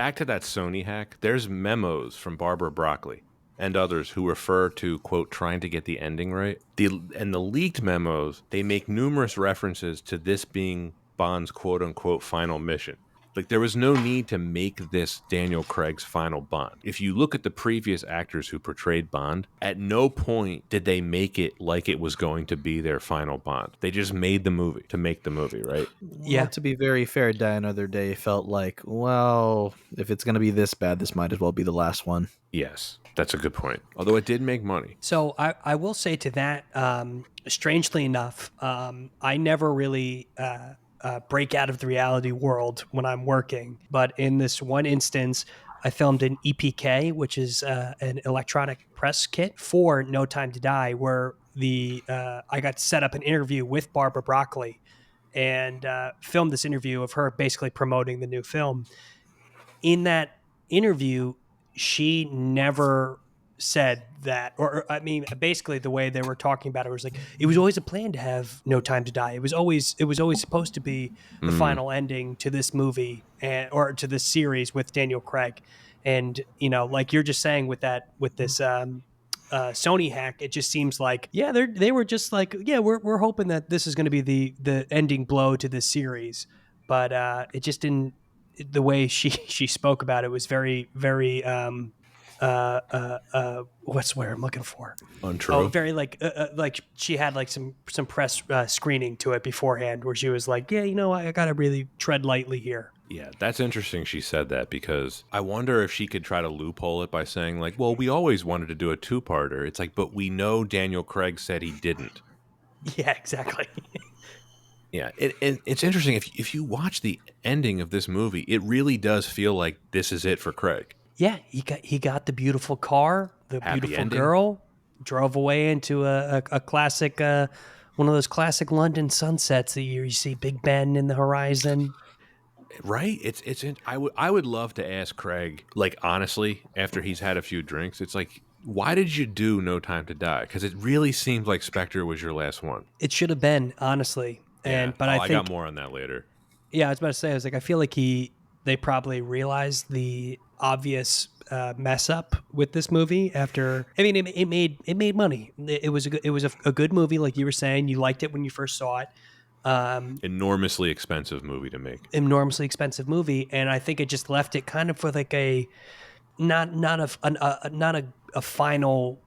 Back to that Sony hack, there's memos from Barbara Broccoli and others who refer to, quote, trying to get the ending right. And the leaked memos, they make numerous references to this being Bond's, quote unquote, final mission. Like, there was no need to make this Daniel Craig's final Bond. If you look at the previous actors who portrayed Bond, at no point did they make it like it was going to be their final Bond. They just made the movie to make the movie, right? Well, to be very fair, Die Another Day felt like, well, if it's going to be this bad, this might as well be the last one. Yes, that's a good point. Although it did make money. So I will say to that, strangely enough, I never really break out of the reality world when I'm working. But in this one instance, I filmed an EPK, which is an electronic press kit for No Time to Die, where I got to set up an interview with Barbara Broccoli and filmed this interview of her basically promoting the new film. In that interview, she never said that, or I mean, basically the way they were talking about it was like, it was always a plan to have No Time to Die. It was always supposed to be the final ending to this movie or to this series with Daniel Craig. And, like you're just saying with this Sony hack, it just seems like, yeah, they were just like, yeah, we're hoping that this is going to be the ending blow to this series. But it just didn't, the way she spoke about it was very, very, what's the word I'm looking for? Untrue. Oh, very like she had like some press screening to it beforehand where she was like, yeah, I got to really tread lightly here. Yeah, that's interesting she said that, because I wonder if she could try to loophole it by saying like, well, we always wanted to do a two-parter. It's like, but we know Daniel Craig said he didn't. Yeah, exactly. Yeah, it's interesting. If you watch the ending of this movie, it really does feel like this is it for Craig. Yeah, he got the beautiful car, the Happy beautiful ending. girl, drove away into a classic, one of those classic London sunsets that you see Big Ben in the horizon. Right? I would love to ask Craig, like, honestly, after he's had a few drinks, it's like, why did you do No Time to Die? Because it really seemed like Spectre was your last one. It should have been, honestly. But I think I got more on that later. Yeah, I was about to say, I feel like they probably realized the obvious mess up with this movie after. I mean, it made money. It was a good movie, like you were saying. You liked it when you first saw it. Enormously expensive movie to make. Enormously expensive movie, and I think it just left it kind of with like a not a final